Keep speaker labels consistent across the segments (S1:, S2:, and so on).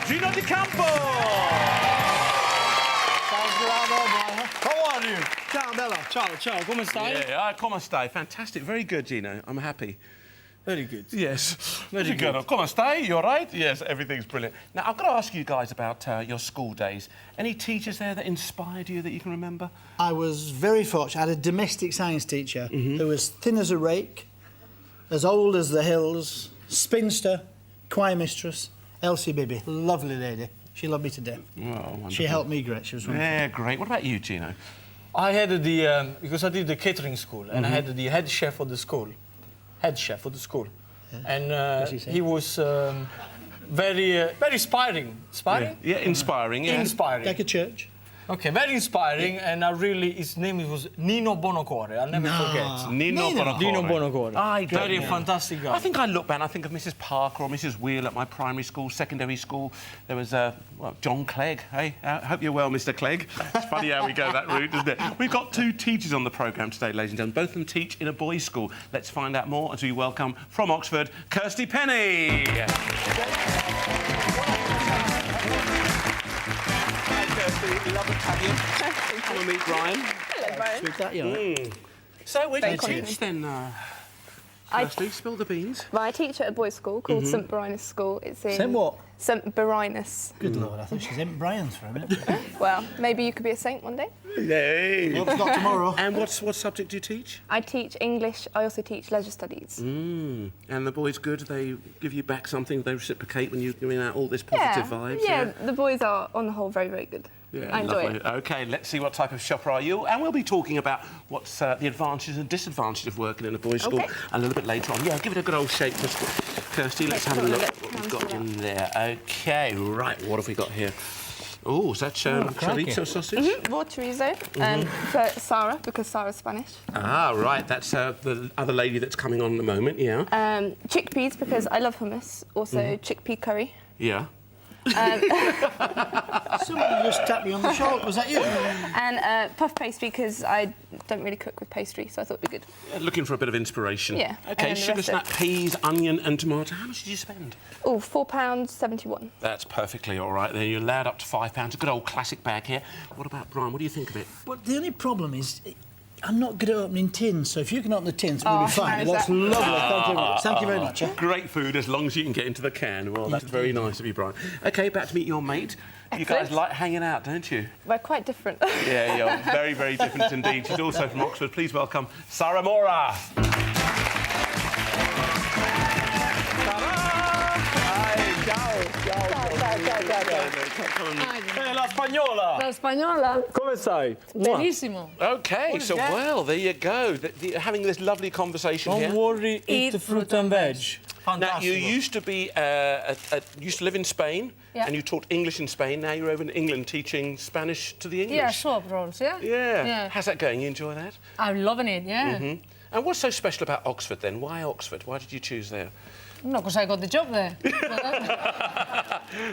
S1: Gino Di Campo.
S2: How are you?
S3: Ciao, Bella.
S2: Ciao, ciao. Come stai?
S1: Yeah, come stai? Fantastic. Very good, Gino. I'm happy.
S2: Very good.
S1: Yes.
S2: Very good.
S1: Come stai? You all right? Yes, everything's brilliant. Now, I've got to ask you guys about your school days. Any teachers there that inspired you that you can remember?
S3: I was very fortunate. I had a domestic science teacher who was thin as a rake, as old as the hills, spinster, choir mistress, Elsie Bibby. Lovely lady. She loved me to death.
S1: Oh, wonderful.
S3: She helped me great. She was wonderful.
S1: Yeah, great. What about you, Gino?
S2: I had because I did the catering school, and I had the head chef of the school. Head chef of the school. Yeah. And he was very inspiring. Inspiring?
S1: Yeah, inspiring, yeah.
S2: Inspiring.
S3: Like a church.
S2: Okay, very inspiring, and his name was Nino Bonocore. I'll never forget.
S1: Nino Bonocore.
S2: Nino Bonocore.
S1: I don't
S2: Very
S1: know.
S2: fantastic guy.
S1: I think I look back and I think of Mrs. Parker or Mrs. Wheel at my primary school, secondary school. There was, John Clegg. Hey, I hope you're well, Mr. Clegg. It's funny how we go that route, isn't it? We've got two teachers on the programme today, ladies and gentlemen. Both of them teach in a boys' school. Let's find out more as we welcome, from Oxford, Kirsty Penny. Love to have you. Come and meet Brian.
S4: Hello, Brian.
S3: Sweet that, you know.
S1: So, where do you
S4: Very
S1: teach then, Kirsty? Spill the beans.
S4: Well, I teach at a boys' school called St Brinus School. It's in
S3: St what?
S4: St Brinus.
S3: Good Lord, I thought she was in Brian's for a minute.
S4: Well, maybe you could be a saint one day.
S1: Yay.
S3: Well, it's not tomorrow.
S1: And what subject do you teach?
S4: I teach English. I also teach leisure studies.
S1: And the boys good? They give you back something? They reciprocate when you're giving out all this positive vibes?
S4: Yeah, the boys are, on the whole, very, very good.
S1: Yeah,
S4: I enjoy
S1: lovely.
S4: it.
S1: OK, let's see what type of shopper are you. And we'll be talking about what's the advantages and disadvantages of working in a boys' school a little bit later on. Yeah, give it a good old shake, Kirsty. Let's have a look what we've got in there. OK, right, what have we got here? Oh, is that chorizo sausage?
S4: Raw chorizo, for Sarah, because Sarah's Spanish.
S1: Ah, right, that's the other lady that's coming on in a moment, yeah.
S4: Chickpeas, because I love hummus. Also, chickpea curry.
S1: Yeah.
S3: Somebody just tapped me on the shoulder. Was that you?
S4: And puff pastry, because I don't really cook with pastry, so I thought it'd be good.
S1: Looking for a bit of inspiration.
S4: Yeah.
S1: OK,
S4: And
S1: sugar
S4: the rest
S1: snap, peas, onion and tomato. How much did you spend?
S4: Oh, £4.71.
S1: That's perfectly all right. Then you're allowed up to £5. A good old classic bag here. What about Brian? What do you think of it?
S3: Well, the only problem is I'm not good at opening tins, so if you can open the tins, we'll be fine.
S4: how's
S3: That's
S4: that?
S3: lovely. Thank you very much.
S1: Great food as long as you can get into the can. Well, that's very nice of you, Brian. OK, back to meet your mate. You guys like hanging out, don't you?
S4: We're quite different.
S1: Yeah, you're very, very different indeed. She's also from Oxford. Please welcome Sarah Mora.
S2: La spagnola.
S5: La spagnola.
S2: Come stai?
S5: Benissimo.
S1: OK, so,
S5: that?
S1: well, there you go. Having this lovely conversation here.
S2: Don't worry, eat fruit and veg.
S1: Now, you used to be used to live in Spain,
S5: Yeah.
S1: and you taught English in Spain. Now you're over in England teaching Spanish to the English.
S5: Yeah, swap roles, yeah?
S1: Yeah. How's that going? You enjoy that?
S5: I'm loving it, yeah.
S1: And what's so special about Oxford then? Why Oxford? Why did you choose there?
S5: No, because I got the job there.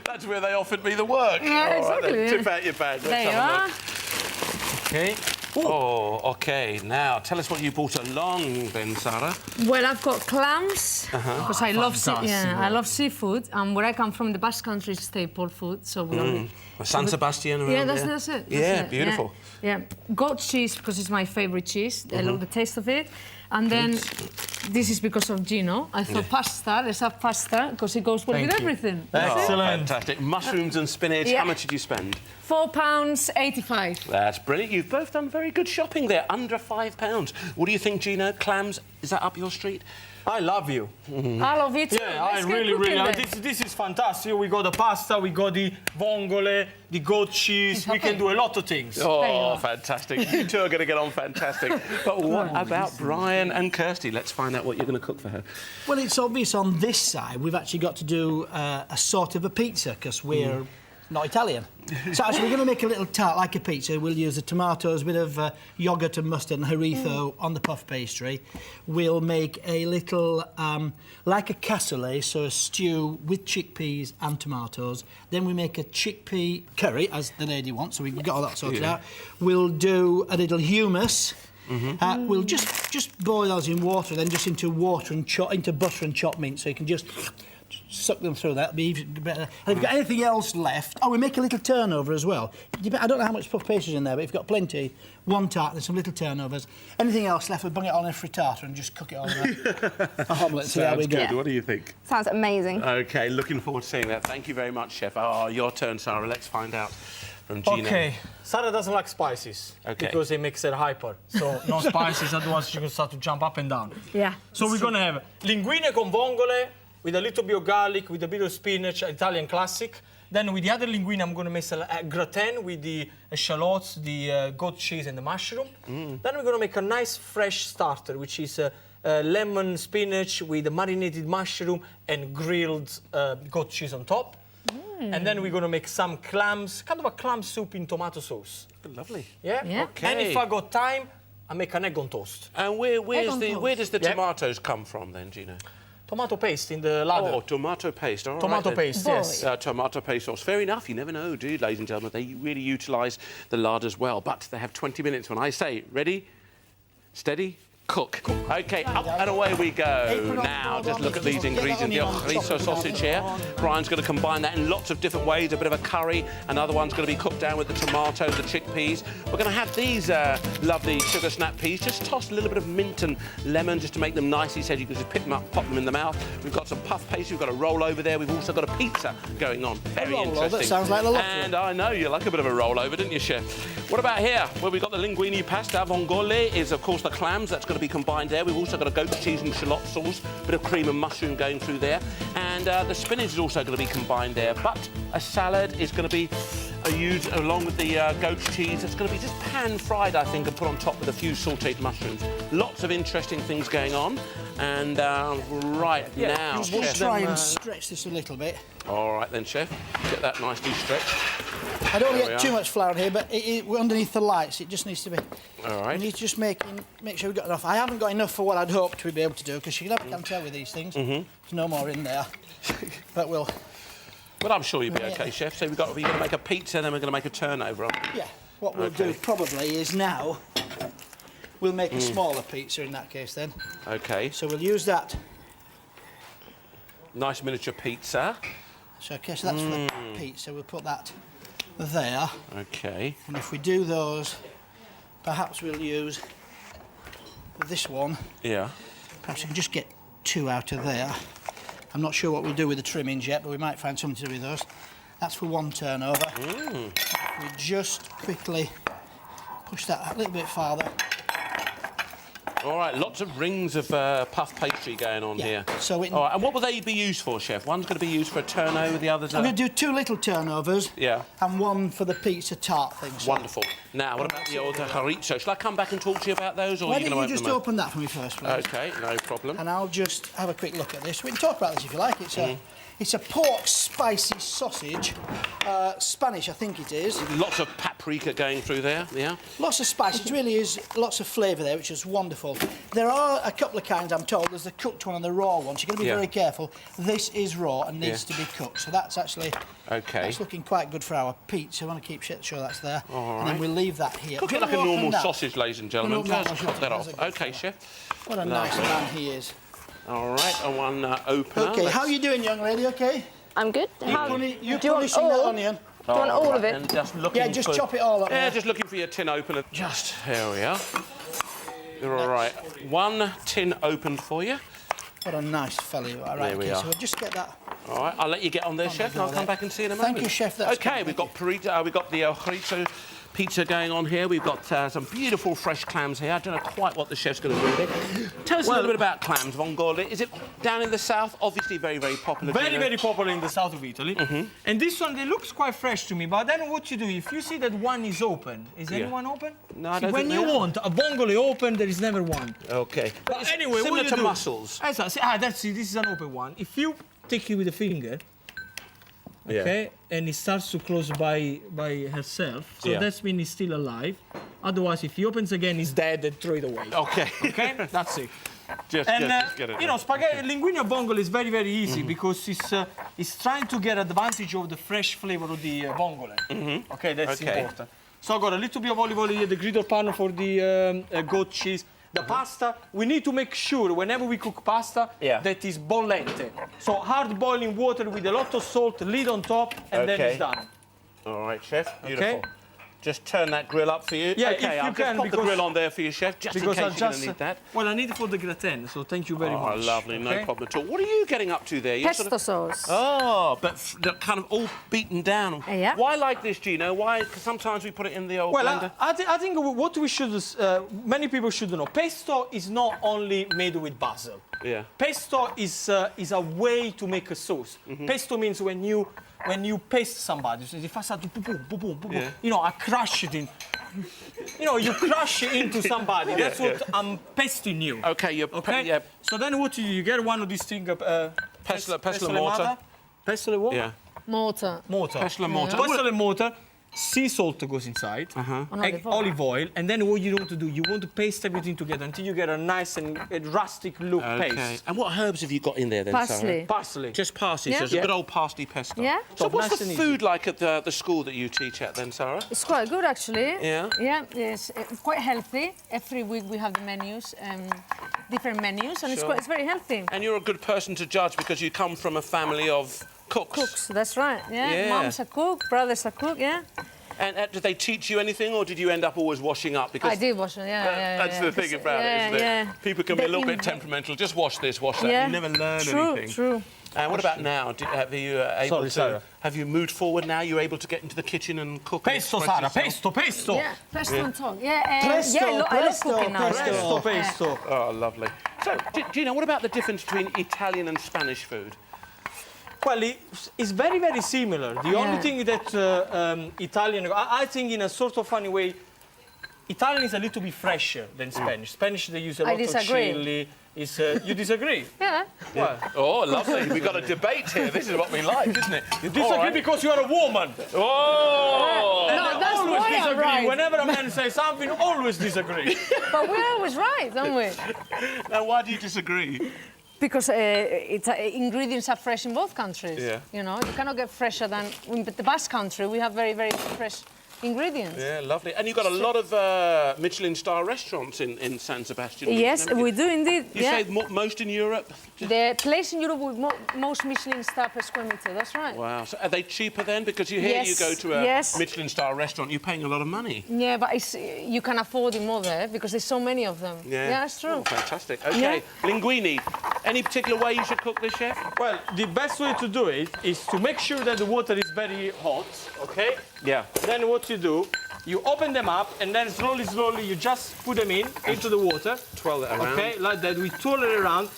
S1: That's where they offered me the work.
S5: Yeah,
S1: All
S5: exactly,
S1: Right, then.
S5: yeah.
S1: Tip out your bag. Let's
S5: There you
S1: have a
S5: are.
S1: look.
S2: Okay.
S1: Oh, OK. Now, tell us what you brought along then, Sarah.
S5: Well, I've got clams, because I love I love seafood, and where I come from, the Basque Country is staple food, so we only...
S1: San Sebastian around
S5: Yeah,
S1: there.
S5: that's it.
S1: Yeah,
S5: it,
S1: beautiful.
S5: Yeah. Goat cheese, because it's my favourite cheese. I love the taste of it. And then this is because of Gino. I thought pasta, let's have pasta, because it goes well with everything.
S2: Excellent.
S1: Fantastic. Mushrooms and spinach.
S5: Yeah.
S1: How much did you spend?
S5: £4.85.
S1: That's brilliant. You've both done very good shopping there, under £5. What do you think, Gino? Clams, is that up your street?
S2: I love you.
S5: I love it too.
S2: Yeah, I
S5: Let's get
S2: really
S5: cooking
S2: love
S5: then.
S2: this is fantastic. We got the pasta, we got the vongole, the goat cheese. We can do a lot of things.
S5: There you
S1: Oh,
S5: are.
S1: fantastic. You two are going to get on fantastic. But what about Brian and Kirsty? Let's find out what you're going to cook for her.
S3: Well, it's obvious on this side we've actually got to do a sort of a pizza because we're not Italian. So actually we're going to make a little tart like a pizza. We'll use the tomatoes, a bit of yoghurt and mustard and haricot on the puff pastry. We'll make a little, like a cassoulet, so a stew with chickpeas and tomatoes. Then we make a chickpea curry, as the lady wants, so we've got all that sorted out. We'll do a little hummus. We'll just boil those in water, then just into water and into butter and chopped mint, so you can just suck them through. That'll be even better. And if you've got anything else left, we make a little turnover as well. I don't know how much puff pastry's in there, but if you've got plenty, one tart and some little turnovers. Anything else left, we'll bung it on in a frittata and just cook it all in a omelette. See how we go.
S1: Good. What do you think?
S4: Sounds amazing.
S1: Okay, looking forward to seeing that. Thank you very much, Chef. Oh, your turn, Sarah. Let's find out from Gino.
S2: Okay, Sarah doesn't like spices because it makes her hyper. So no spices, otherwise she can start to jump up and down.
S5: Yeah.
S2: So we're gonna have linguine con vongole with a little bit of garlic, with a bit of spinach, Italian classic. Then with the other linguine, I'm gonna make a gratin with the shallots, the goat cheese and the mushroom. Then we're gonna make a nice fresh starter, which is lemon spinach with the marinated mushroom and grilled goat cheese on top. And then we're gonna make some clams, kind of a clam soup in tomato sauce.
S1: Lovely.
S2: Yeah?
S5: Yeah.
S1: Okay.
S2: And if I got time, I make an egg on toast.
S1: And where does the
S2: Yeah.
S1: tomatoes come from then, Gino?
S2: Tomato paste in the ladder.
S1: Oh, tomato paste. All right,
S2: Tomato
S1: then.
S2: paste, yes.
S1: Tomato paste sauce. Fair enough. You never know, do you, ladies and gentlemen? They really utilise the lard as well. But they have 20 minutes when I say ready, steady, cook. OK, up and away we go. Now, just look at these ingredients. The chorizo sausage here. Brian's going to combine that in lots of different ways. A bit of a curry. Another one's going to be cooked down with the tomatoes, the chickpeas. We're going to have these lovely sugar snap peas. Just toss a little bit of mint and lemon just to make them nice. He said you can just pick them up, pop them in the mouth. We've got some puff pastry. We've got a roll over there. We've also got a pizza going on. Very interesting.
S3: Sounds like the lot.
S1: And I know you like a bit of a rollover, didn't you, Chef? What about here? Well, we've got the linguine pasta. Vongole is, of course, the clams. That's going to be combined there. We've also got a goat cheese and shallot sauce, bit of cream and mushroom going through there. And the spinach is also going to be combined there. But a salad is going to be used along with the goat cheese. It's going to be just pan-fried, I think, and put on top with a few sautéed mushrooms. Lots of interesting things going on. And now,
S3: We'll
S1: Chef.
S3: try and stretch this a little bit.
S1: All right then, Chef. Get that nicely stretched.
S3: I don't want
S1: There
S3: to
S1: we
S3: get too
S1: are.
S3: much flour here, but we're underneath the lights. It just needs to be.
S1: All right.
S3: We need to just make sure we've got enough. I haven't got enough for what I'd hoped to be able to do, because you never can tell with these things. There's no more in there. But we'll...
S1: But I'm sure you'll be OK, Chef. So we're going to make a pizza, then we're going to make a turnover.
S3: Yeah. What we'll do probably is now... We'll make a smaller pizza in that case then.
S1: OK.
S3: So we'll use that.
S1: Nice miniature pizza.
S3: So okay, so that's for the pizza. We'll put that there.
S1: OK.
S3: And if we do those, perhaps we'll use this one.
S1: Yeah.
S3: Perhaps we can just get 2 out of there. I'm not sure what we'll do with the trimmings yet, but we might find something to do with those. That's for one turnover. We just quickly push that a little bit farther.
S1: All right, lots of rings of puff pastry going on here.
S3: So
S1: all right, and what will they be used for, Chef? One's going to be used for a turnover, the other's...
S3: I'm going to do 2 little turnovers.
S1: Yeah.
S3: And one for the pizza tart thing. So
S1: Wonderful. Now, what about the old chorizo? Shall I come back and talk to you about those, or
S3: why
S1: are you
S3: don't
S1: going
S3: you
S1: to
S3: just open that for me first, please?
S1: OK, no problem.
S3: And I'll just have a quick look at this. We can talk about this if you like. It's a pork spicy sausage, Spanish, I think it is.
S1: Lots of paprika going through there, yeah?
S3: Lots of spice. It really is lots of flavour there, which is wonderful. There are a couple of kinds, I'm told. There's the cooked one and the raw one. So you're going to be very careful. This is raw and needs to be cooked. So that's actually that's looking quite good for our pizza. I want to keep sure that's there.
S1: All
S3: and then we'll leave that here.
S1: Cook it like a normal sausage, ladies and gentlemen. Just cut that off. OK, Chef.
S3: What a nice man he is.
S1: All right, and one opener.
S3: OK, how are you doing, young lady? OK?
S4: I'm good.
S3: You punishing that onion?
S4: Do you want all of it?
S1: And just looking
S3: Yeah, just
S1: for,
S3: chop it all up.
S1: Yeah,
S3: there.
S1: just looking for your tin opener. Just, here we are. You're all right. One tin opened for you.
S3: What a nice fella you are. Right,
S1: There we
S3: okay,
S1: are.
S3: so we'll just get that.
S1: All right, I'll let you get on there, Chef, and I'll come back and see you in a moment.
S3: Thank you, Chef. That's
S1: OK,
S3: good,
S1: we've got we've got the chorizo pizza going on here. We've got some beautiful fresh clams here. I don't know quite what the chef's going to do with it. Tell us a little bit about clams, vongole. Is it down in the south? Obviously very, very popular.
S2: Very, very popular in the south of Italy. And this one, it looks quite fresh to me. But then what you do, if you see that one is open, is anyone open?
S1: No, I
S2: See,
S1: don't
S2: when
S1: think
S2: you
S1: they are.
S2: want a vongole open, there is never one.
S1: OK.
S2: But anyway,
S1: similar
S2: what you
S1: to
S2: do,
S1: mussels.
S2: That's it. This is an open one. If you take it with a finger, okay, and it starts to close by herself, so that means it's still alive. Otherwise, if he opens again, it's dead and throw it away.
S1: OK.
S2: Okay, that's it.
S1: just get it.
S2: You know, spaghetti linguine vongole is very, very easy because it's trying to get advantage of the fresh flavor of the vongole. Okay, that's important. So I got a little bit of olive oil here, the griddle pan for the goat cheese, The pasta, we need to make sure whenever we cook pasta that is bollente. So hard boiling water with a lot of salt, lid on top, and then it's done.
S1: All right, chef. Beautiful.
S2: Okay.
S1: Just turn that grill up for you.
S2: Yeah,
S1: okay,
S2: if you
S1: I'll
S2: can,
S1: just pop the
S2: because-
S1: grill on there for you, chef, just in case you're going to need that.
S2: Well, I need it for the gratin, so thank you very much.
S1: Oh, lovely, no
S2: Okay?
S1: problem at all. What are you getting up to there? You're
S5: Pesto sauce.
S1: Oh, but kind of all beaten down.
S5: Yeah.
S1: Why like this, Gino? Why? Because sometimes we put it in the old
S2: Well,
S1: blender.
S2: I think what we should, many people should know, pesto is not only made with basil.
S1: Yeah.
S2: Pesto is a way to make a sauce. Pesto means when you paste somebody, so
S1: Yeah.
S2: you know, I crush it in. You know, you crush it into somebody. That's what I'm pasting you.
S1: Okay, you're yeah.
S2: So then what you get one of these things.
S1: Pestle mortar.
S2: Pestle what?
S1: Yeah.
S5: Mortar.
S2: Mortar.
S1: Pestle and mortar.
S2: Pestle and mortar. Sea salt goes inside, olive oil, and then what you want to do, you want to paste everything together until you get a nice and rustic look paste.
S1: And what herbs have you got in there then,
S5: Parsley.
S1: Sarah?
S2: Parsley.
S1: Just parsley,
S5: Yeah.
S1: so it's a good old parsley pesto.
S5: Yeah.
S1: So what's
S2: nice
S1: the
S2: and easy.
S1: food like at the school that you teach at then, Sarah?
S5: It's quite good, actually.
S1: Yeah?
S5: Yeah, yes. Quite healthy. Every week we have the menus, different menus, and
S1: Sure.
S5: it's very healthy.
S1: And you're a good person to judge because you come from a family of cooks.
S5: Cooks, that's right. Yeah.
S1: Yeah.
S5: Mom's a cook, brother's a cook. Yeah.
S1: And did they teach you anything, or did you end up always washing up? Because
S5: I did wash it. Yeah.
S1: that's the thing about it, isn't it?
S5: Yeah.
S1: People can be a little bit
S5: in-
S1: temperamental. Just wash this, wash that.
S5: Yeah.
S1: You never learn
S5: True.
S1: anything.
S5: True.
S1: And what about now? Have you able
S2: Sorry,
S1: to?
S2: Sarah.
S1: Have you moved forward now? You're able to get into the kitchen and cook. and
S2: Pesto,
S1: express
S2: Sara,
S1: yourself?
S2: pesto.
S5: Yeah. Pesto on top. Yeah.
S3: Presto,
S5: yeah. I love
S3: presto,
S5: cooking now.
S3: presto.
S2: Pesto.
S1: Oh, lovely. So, Gino, what about the difference between Italian and Spanish food?
S2: Well, it's very, very similar. The only thing that Italian, I think in a sort of funny way, Italian is a little bit fresher than Spanish. Spanish, they use a lot of
S5: disagree.
S2: chili. You disagree?
S5: Yeah.
S2: Well,
S1: Oh, lovely. We've got a debate here. This is what we like, isn't it?
S2: you disagree because you are a woman.
S1: Oh!
S5: No, that's
S2: Always
S5: why I'm
S2: disagree.
S5: right.
S2: Whenever a man says something, always disagree.
S5: But we're always right, don't we?
S1: Now, why do you disagree?
S5: Because ingredients are fresh in both countries.
S1: Yeah.
S5: You know, you cannot get fresher than in the Basque country. We have very, very fresh ingredients.
S1: Yeah, lovely. And you've got a lot of Michelin star restaurants in San Sebastian.
S5: Yes,
S1: haven't you?
S5: we do indeed.
S1: You say most in Europe?
S5: The place in Europe with most Michelin star per square meter. That's right.
S1: Wow. So are they cheaper then? Because you hear you
S5: Yes,
S1: go to a
S5: yes.
S1: Michelin star restaurant, you're paying a lot of money.
S5: Yeah, but you can afford it more there because there's so many of them. Yeah, that's true.
S1: Oh, fantastic. Okay, linguine. Any particular way you should cook this, chef?
S2: Well, the best way to do it is to make sure that the water is very hot, okay?
S1: Yeah.
S2: Then what you do, you open them up and then slowly, you just put them into the water.
S1: Twirl it around.
S2: Okay, like that. We twirl it around.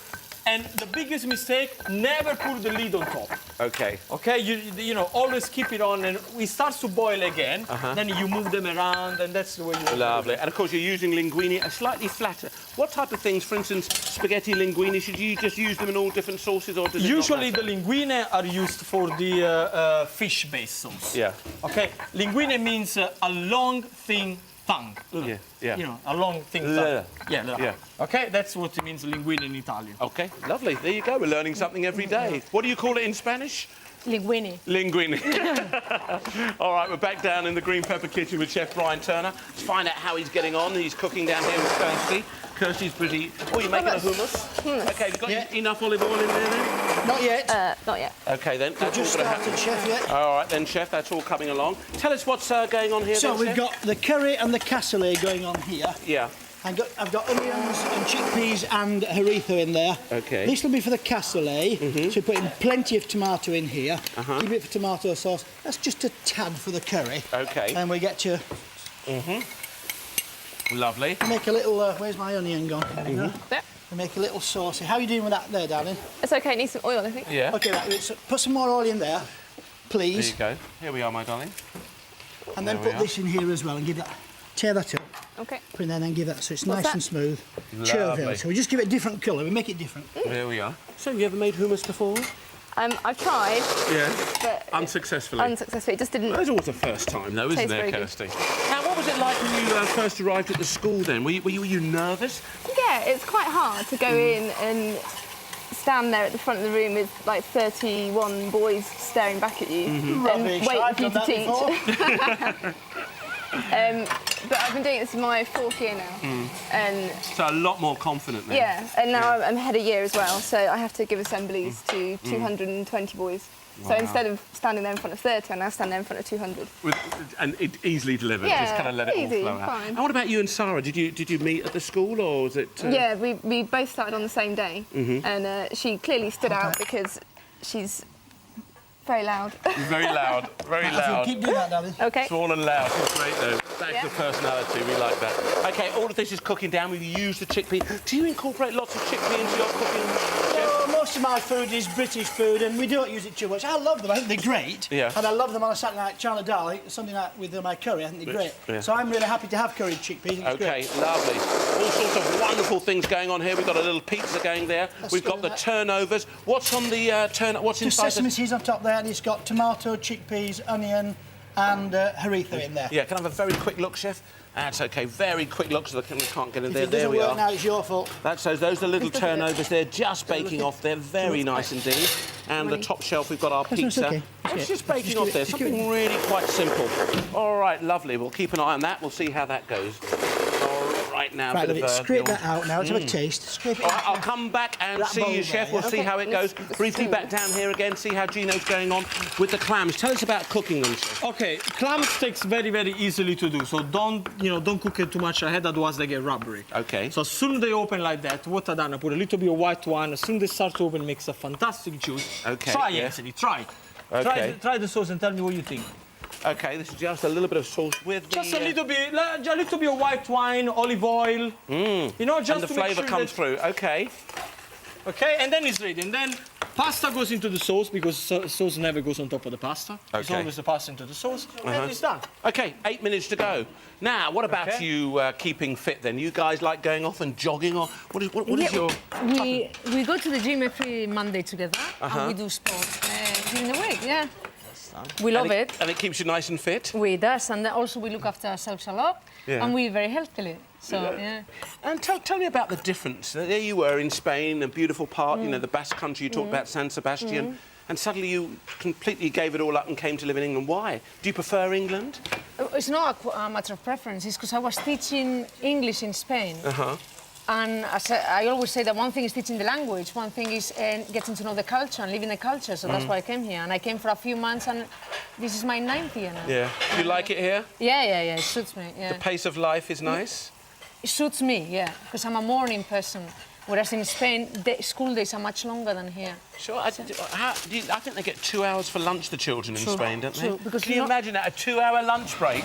S2: And the biggest mistake, never put the lid on top.
S1: Okay.
S2: Okay, you know, always keep it on, and it starts to boil again. Then you move them around, and that's the way you.
S1: Lovely. And of course, you're using linguine, a slightly flatter. What type of things, for instance, spaghetti linguine, should you just use them in all different sauces, or does it not
S2: Usually,
S1: matter?
S2: the linguine are used for the fish-based sauce.
S1: Yeah.
S2: Okay, linguine means a long, thin tongue.
S1: Yeah.
S2: You know, a long, thin tongue. Yeah. Okay, that's what it means, linguine in Italian.
S1: Okay, lovely. There you go. We're learning something every day. What do you call it in Spanish?
S5: Linguine.
S1: Linguine. All right, we're back down in the green pepper kitchen with Chef Brian Turner. Let's find out how he's getting on. He's cooking down here with Kirsty. Kirsty's pretty... Oh, you're making a hummus? Okay, you've got enough olive oil in there then?
S3: Not yet.
S4: Not yet.
S1: Okay, then. That's
S3: Just
S1: all going to
S3: started,
S1: happen.
S3: chef, yeah.
S1: All right, then, Chef, that's all coming along. Tell us what's going on here,
S3: So
S1: then,
S3: we've
S1: Chef.
S3: got the curry and the cassoulet going on here.
S1: Yeah.
S3: I've got onions and chickpeas and haricot in there.
S1: Okay.
S3: This will be for the cassoulet. So we're putting plenty of tomato in here. Keep it for tomato sauce. That's just a tad for the curry.
S1: Okay.
S3: And we get to
S1: Lovely.
S3: make a little... where's my onion gone?
S4: There.
S3: We make a little saucy. How are you doing with that there, darling?
S4: It's okay, it needs some oil, I think.
S1: Yeah.
S3: OK, right, so put some more oil in there,
S1: There
S3: please.
S1: you go. Here we are, my darling.
S3: And then
S1: There we
S3: put
S1: are.
S3: this in here as well and give that... Tear that up.
S4: Okay.
S3: Put it in there and then give that so it's nice
S4: that?
S3: and smooth.
S1: Lovely.
S3: Chervil. So we just give it a different colour. We make it different.
S1: Here we are. So, have you ever made hummus before?
S4: I've tried,
S1: Yeah.
S4: but
S1: Unsuccessfully.
S4: unsuccessfully. It just didn't.
S1: There's always a first time, though, isn't
S4: Tastes
S1: there,
S4: very good.
S1: Kirsty? Now, what was it like when you first arrived at the school then? Were you nervous?
S4: Yeah, it's quite hard to go in and stand there at the front of the room with like 31 boys staring back at you and
S3: Rubbish.
S4: waiting
S3: I've
S4: for you
S3: done
S4: to
S3: that
S4: teach.
S3: before.
S4: but I've been doing this in my 4th year now. And
S1: So a lot more confident then.
S4: yeah, and now I'm head of year as well, so I have to give assemblies to 220 boys. So instead of standing there in front of 30, I now stand there in front of 200.
S1: And it easily delivered.
S4: Yeah,
S1: just kind of let it
S4: easy,
S1: all flow out.
S4: fine.
S1: And what about you and Sarah? Did you meet at the school or was it?
S4: Yeah, we both started on the same day, and she clearly stood out because she's very loud.
S1: Very loud. Very loud.
S3: Keep doing that, darling.
S4: Okay.
S1: Small and loud. It's great though. That's
S4: Yeah.
S1: the personality. We like that. Okay, all of this is cooking down. We've used the chickpea. Do you incorporate lots of chickpea into your cooking?
S3: Well, most of my food is British food, and we don't use it too much. I love them. I think they're great.
S1: Yeah.
S3: And I love them on a Saturday night chana dal, something like with my curry. I think they're great.
S1: Yeah.
S3: So I'm really happy to have curried chickpeas. It's
S1: Okay,
S3: great.
S1: lovely. All sorts of wonderful things going on here. We've got a little pizza going there. We've got the
S3: that.
S1: turnovers. What's on the What's
S3: Just
S1: inside?
S3: sesame seeds on top there, and it's got tomato, chickpeas, onion, and harissa in there.
S1: Yeah, can I have a very quick look, chef? That's okay. Very quick look, so we can't get in
S3: If
S1: there.
S3: it
S1: There
S3: doesn't
S1: we
S3: work
S1: are.
S3: now, it's your fault.
S1: That's those are little turnovers. They're just baking off. They're very nice indeed. And the top shelf, we've got our
S3: no, it's
S1: pizza.
S3: okay.
S1: It's just
S3: Just
S1: baking
S3: do
S1: off
S3: it,
S1: there.
S3: just do it.
S1: Something really quite simple. All right, lovely. We'll keep an eye on that. We'll see how that goes. All right, now.
S3: Right,
S1: bit
S3: love
S1: of,
S3: it. Scrape
S1: the
S3: that out now. Let's have a taste. Scrape it
S1: All right,
S3: out.
S1: I'll come back and
S3: That
S1: see
S3: bowl
S1: you,
S3: there,
S1: chef. We'll
S3: yeah?
S1: see how it goes. Briefly back down here again, see how Gino's going on with the clams. Tell us about cooking them, chef.
S2: Okay, clams takes very, very easily to do. So don't cook it too much ahead, otherwise they get rubbery.
S1: Okay.
S2: So as soon as they open like that, what I done, I put a little bit of white wine. As soon as they start to open, makes a fantastic juice.
S1: Okay,
S2: Try
S1: yeah.
S2: Anthony, try.
S1: Okay.
S2: Try the sauce and tell me what you think.
S1: Okay, this is just a little bit of sauce with the...
S2: Just a little bit of white wine, olive oil. You know, just
S1: and the
S2: to make
S1: flavour
S2: sure
S1: comes
S2: that-
S1: through. Okay.
S2: Okay, and then it's ready. And then pasta goes into the sauce because sauce never goes on top of the pasta. It's
S1: Okay.
S2: always the pasta into the sauce, and it's done.
S1: Okay, 8 minutes to go. Now, what about
S2: Okay.
S1: you keeping fit then? You guys like going off and jogging or what is your...
S5: We go to the gym every Monday together and we do sports during the week, yeah. We love
S1: and
S5: it.
S1: And it keeps you nice and fit?
S5: We does, and then also we look after ourselves a lot,
S1: Yeah.
S5: and we're very healthily. So yeah.
S1: And tell me about the difference. There you were in Spain, a beautiful part, you know, the Basque country, you talked about San Sebastian, and suddenly you completely gave it all up and came to live in England. Why? Do you prefer England?
S5: It's not a matter of preference. It's because I was teaching English in Spain. And as I always say that one thing is teaching the language, one thing is getting to know the culture and living the culture. So that's why I came here. And I came for a few months, and this is my 9th year now.
S1: Yeah. Do you like it here?
S5: Yeah. It suits me. Yeah.
S1: The pace of life is nice?
S5: It suits me, yeah, because I'm a morning person. Whereas in Spain, school days are much longer than here.
S1: Sure. I think they get 2 hours for lunch, the children in
S5: True,
S1: Spain, don't they?
S5: true, because
S1: Can you
S5: you're not-
S1: imagine that, a 2-hour lunch break?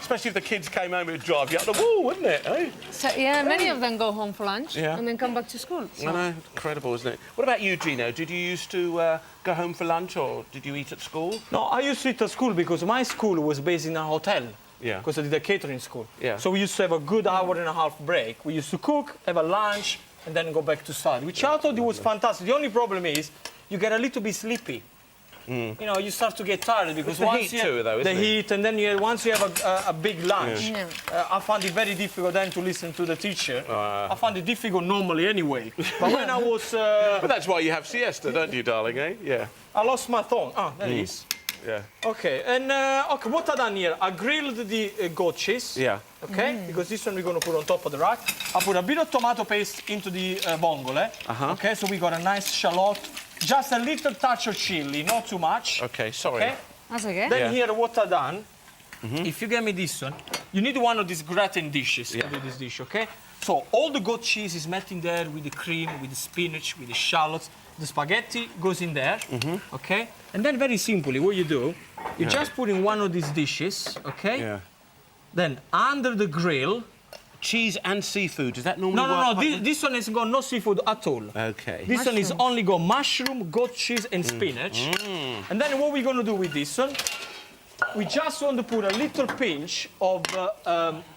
S1: Especially if the kids came home, it would drive you up the wall, wouldn't it? Eh?
S5: So, yeah, many of them go home for lunch
S1: Yeah.
S5: and then come back to school. So.
S1: I know, incredible, isn't it? What about you, Gino? Did you used to go home for lunch or did you eat at school?
S2: No, I used to eat at school because my school was based in a hotel.
S1: Yeah.
S2: Because I did a catering school.
S1: Yeah.
S2: So we used to have a good hour and a half break. We used to cook, have a lunch, and then go back to study, which I thought it was fantastic. The only problem is you get a little bit sleepy. You know, you start to get tired because
S1: the
S2: once
S1: heat too, though, isn't
S2: the
S1: it?
S2: heat, and then once you have a big lunch,
S5: Yeah.
S2: I found it very difficult then to listen to the teacher. I found it difficult normally anyway. But when I was,
S1: But that's why you have siesta, don't you, darling, eh? Yeah.
S2: I lost my phone. Ah, there it is.
S1: Yeah.
S2: Okay, and okay, what I done here? I grilled the goat cheese.
S1: Yeah.
S2: Okay, because this one we're going to put on top of the rack. I put a bit of tomato paste into the vongole. Okay, so we got a nice shallot, just a little touch of chili, not too much.
S1: Okay, sorry.
S2: Okay.
S5: That's okay.
S2: Then
S1: Yeah.
S2: here, what I done? If you get me this one, you need one of these gratin dishes to do this dish. Okay. So all the goat cheese is melting there with the cream, with the spinach, with the shallots. The spaghetti goes in there. Okay. And then very simply, what you do, you just put in one of these dishes. Okay.
S1: Yeah.
S2: Then under the grill.
S1: Cheese and seafood, does that normally
S2: No,
S1: work?
S2: This one has got no seafood at all.
S1: Okay.
S2: This one is only got mushroom, goat cheese, and spinach. And then what we're going to do with this one, we just want to put a little pinch of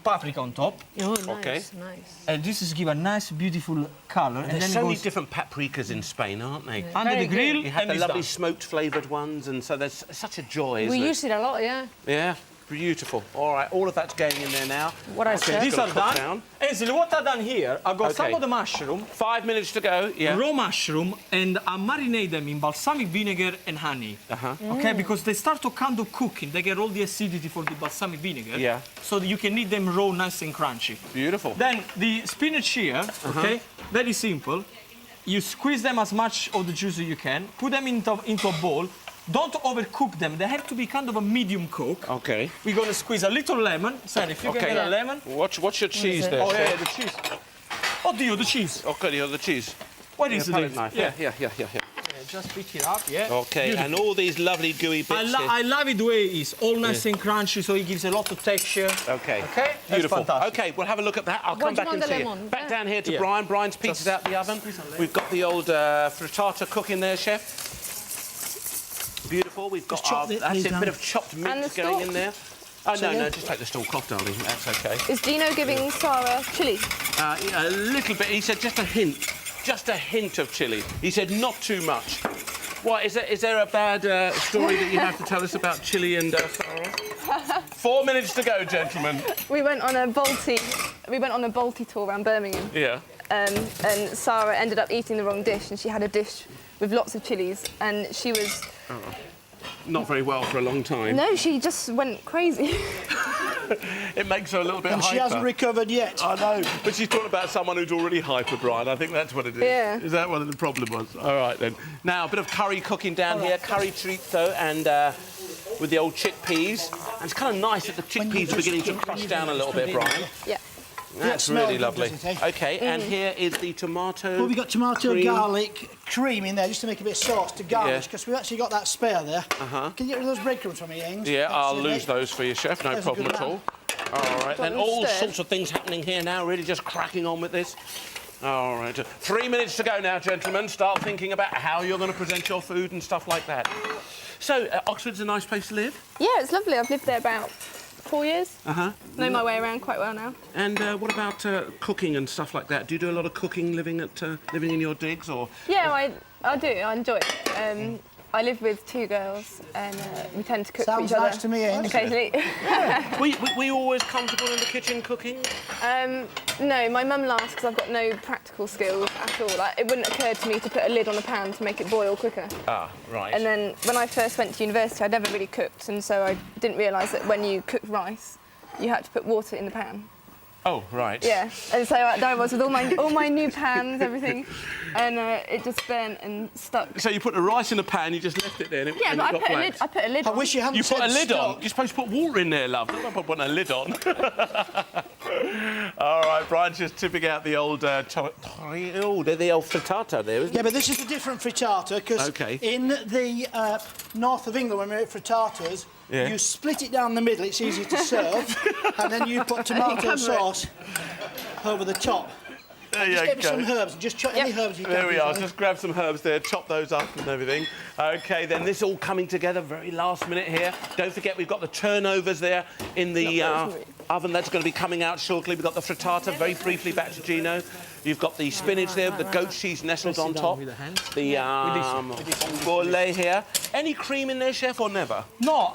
S2: paprika on top.
S5: Oh, nice,
S1: Okay.
S5: nice.
S2: And this is give a nice, beautiful color. And
S1: There's
S2: then
S1: so
S2: it
S1: many
S2: goes
S1: different paprikas in Spain, aren't they?
S2: under
S5: Very
S2: the grill,
S1: You have
S2: and
S1: the
S2: it's
S1: lovely
S2: done.
S1: smoked flavoured ones, and so there's such a joy, isn't
S5: We
S1: it?
S5: use it a lot, yeah.
S1: Yeah. Beautiful. All right, all of that's going in there now.
S5: What I said.
S2: These are
S1: cook
S2: done.
S1: down.
S2: Ainsley, what I've done here, I got some
S1: Okay.
S2: of the mushroom,
S1: 5 minutes to go. Yeah.
S2: raw mushroom, and I marinate them in balsamic vinegar and honey. Okay, because they start to kind of cooking. They get all the acidity for the balsamic vinegar.
S1: Yeah.
S2: So that you can eat them raw, nice and crunchy.
S1: Beautiful.
S2: Then the spinach here, okay, very simple. You squeeze them as much of the juice as you can, put them into a bowl. Don't overcook them. They have to be kind of a medium cook.
S1: Okay.
S2: We're going to squeeze a little lemon. Sorry, if you
S1: Okay.
S2: can get a lemon.
S1: What's your cheese there,
S2: Oh, yeah,
S1: chef?
S2: the cheese. Oh, Dio, the cheese.
S1: Okay, the cheese.
S2: What is
S1: Palette
S2: it?
S1: knife.
S2: Yeah.
S1: Yeah.
S2: Just pick it up, yeah.
S1: Okay,
S2: Beautiful.
S1: and all these lovely gooey bits here.
S2: I love it the way it is, all nice and crunchy, so it gives a lot of texture.
S1: Okay.
S2: Okay, that's
S1: Beautiful.
S2: fantastic.
S1: Okay, we'll have a look at that. I'll come
S5: do you
S1: back and
S5: want the
S1: see you.
S5: lemon?
S1: Back down here to
S2: Yeah.
S1: Brian. Brian's pizza's out the oven. We've got the old frittata cooking there, chef. Beautiful. We've got
S3: Just chop
S1: our,
S3: it,
S1: that's
S3: please,
S1: it,
S3: Dan.
S1: bit of chopped
S4: And
S1: meat
S4: the
S1: going
S4: stalk?
S1: in there. Oh, no,
S3: yeah.
S1: no, just take the stalk off, darling. That's okay.
S4: Is Gino giving Sarah chili?
S1: Yeah, a little bit. He said just a hint. Just a hint of chilli. He said not too much. What, is there a bad story that you have to tell us about chili and Sarah? 4 minutes to go, gentlemen.
S4: We went on a Balti tour around Birmingham,
S1: Yeah.
S4: and Sarah ended up eating the wrong dish, and she had a dish with lots of chilies, and she was
S1: Not very well for a long time.
S4: no, she just went crazy.
S1: It makes her a little bit
S3: And
S1: hyper.
S3: she hasn't recovered yet.
S1: I know, but she's talking about someone who's already hyper, Brian. I think that's what it is.
S4: Yeah.
S1: Is that what the problem was? All right, then. Now, a bit of curry cooking down here, curry treats, though, and with the old chickpeas. And it's kind of nice that the chickpeas are beginning to crush down a little bit, Brian.
S4: Yeah.
S1: That's
S3: smells
S1: really
S3: good,
S1: lovely.
S3: doesn't it, eh?
S1: OK, and here is the tomato.
S3: Well, we've got tomato,
S1: cream.
S3: garlic, cream in there just to make a bit of sauce to garnish,
S1: Yeah.
S3: because we've actually got that spare there. Can you get rid of those breadcrumbs from me, Ings?
S1: Yeah, I'll
S3: That's it,
S1: lose
S3: mate.
S1: those for you, chef. No
S3: That's a
S1: problem
S3: good
S1: at
S3: man.
S1: all. All right, then
S4: them
S1: all
S4: stirred?
S1: sorts of things happening here now, really just cracking on with this. All right, 3 minutes to go now, gentlemen. Start thinking about how you're going to present your food and stuff like that. So, Oxford's a nice place to live?
S4: Yeah, it's lovely. I've lived there about 4 years.
S1: Uh-huh.
S4: Know my way around quite well now.
S1: And what about cooking and stuff like that? Do you do a lot of cooking living in your digs, or...?
S4: Yeah, I do. I enjoy it. I live with 2 girls, and we tend to cook for
S3: Sounds
S4: each other
S3: nice to me, Ings.
S4: occasionally.
S1: Were you always comfortable in the kitchen cooking?
S4: No, my mum laughs because I've got no practical skills at all. Like, it wouldn't occur to me to put a lid on a pan to make it boil quicker.
S1: Ah, right.
S4: And then when I first went to university, I'd never really cooked, and so I didn't realise that when you cook rice, you had to put water in the pan.
S1: Oh, right.
S4: Yeah, and so there I was with all my new pans, everything, and it just burnt and stuck.
S1: So you put the rice in the pan, you just left it there, and it,
S4: Yeah,
S1: and
S4: but
S1: it got black.
S4: I put a lid
S3: I
S4: on.
S3: wish you hadn't
S1: You
S3: said
S1: put a lid on?
S3: stop.
S1: You're supposed to put water in there, love. Don't put a lid on. All right, Brian's just tipping out the old... oh, they're the old frittata there, isn't it?
S3: Yeah, but this is a different frittata, because
S1: Okay.
S3: in the north of England, when we make frittatas,
S1: Yeah.
S3: you split it down the middle, it's easier to serve, and then you put tomato sauce over the top.
S1: There
S3: Just
S1: you
S3: get me
S1: go.
S3: some herbs, just chop any herbs you can.
S1: There we
S3: please,
S1: are.
S3: Alan.
S1: Just grab some herbs there, chop those up and everything. OK, then this all coming together very last minute here. Don't forget, we've got the turnovers there in the oven. That's going to be coming out shortly. We've got the frittata, very briefly back to Gino. You've got the spinach there with the goat cheese nestled on top.
S2: with the hands.
S1: The vongole here. Any cream in there, chef, or never?
S2: No,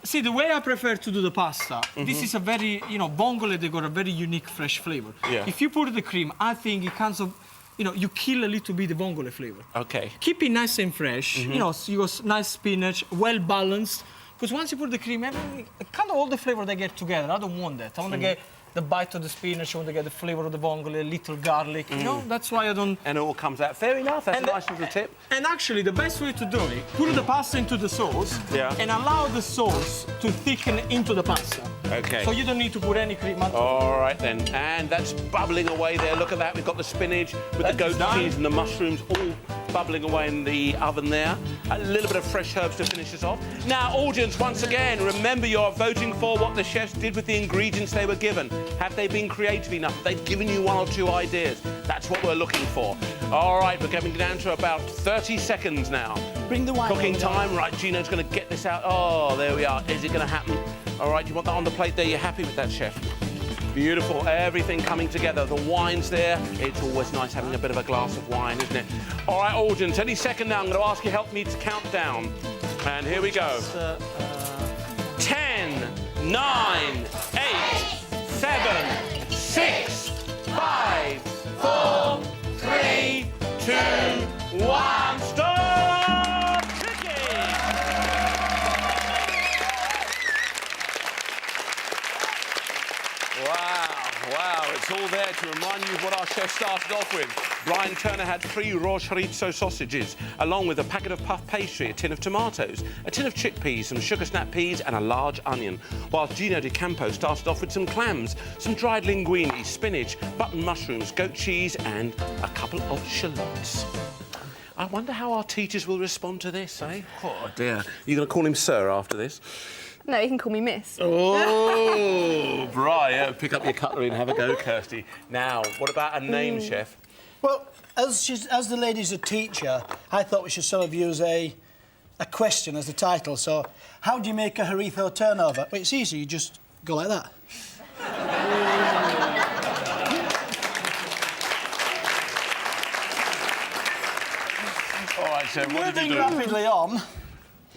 S2: see, the way I prefer to do the pasta, this is a very, vongole, they got a very unique fresh flavor.
S1: Yeah.
S2: If you put the cream, I think it kind of, you kill a little bit the vongole flavor.
S1: OK.
S2: Keep it nice and fresh, so you got nice spinach, well balanced. Because once you put the cream, kind of all the flavor they get together. I don't want that. I want to get the bite of the spinach, I want to get the flavor of the vongole, a little garlic, that's why I don't...
S1: And it all comes out. Fair enough. That's a nice little tip.
S2: And actually, the best way to do it, put the pasta into the sauce and allow the sauce to thicken into the pasta.
S1: OK.
S2: So you don't need to put any cream at all.
S1: All right, then. And that's bubbling away there. Look at that. We've got the spinach with the goat cheese and the mushrooms all bubbling away in the oven there. A little bit of fresh herbs to finish us off. Now, audience, once again, remember you're voting for what the chefs did with the ingredients they were given. Have they been creative enough? Have they given you 1 or 2 ideas? That's what we're looking for. All right, we're coming down to about 30 seconds now.
S3: Bring the wine
S1: Cooking
S3: over there.
S1: time. Right, Gino's going to get this out. Oh, there we are. Is it going to happen? All right, you want that on the plate there? You're happy with that, chef? Beautiful. Everything coming together. The wine's there. It's always nice having a bit of a glass of wine, isn't it? All right, audience, any second now, I'm going to ask you help me to count down. And here we go. 10, 9, 8, 7, 6, 5, 4, 3, 2, 1. Stop cooking! Wow, it's all there to remind you of what our chef started off with. Brian Turner had 3 raw chorizo sausages, along with a packet of puff pastry, a tin of tomatoes, a tin of chickpeas, some sugar snap peas and a large onion, whilst Gino di Campo started off with some clams, some dried linguine, spinach, button mushrooms, goat cheese and a couple of shallots. I wonder how our teachers will respond to this, eh? Oh, dear. You're going to call him sir after this?
S4: No, you can call me Miss.
S1: Oh, Brian, pick up your cutlery and have a go, Kirsty. Now, what about a name, chef?
S3: Well, as the lady's a teacher, I thought we should sort of use a question as the title. So, how do you make a chorizo turnover? Well, it's easy. You just go like that.
S1: All right, chef, what did you
S3: Moving
S1: do?
S3: rapidly on.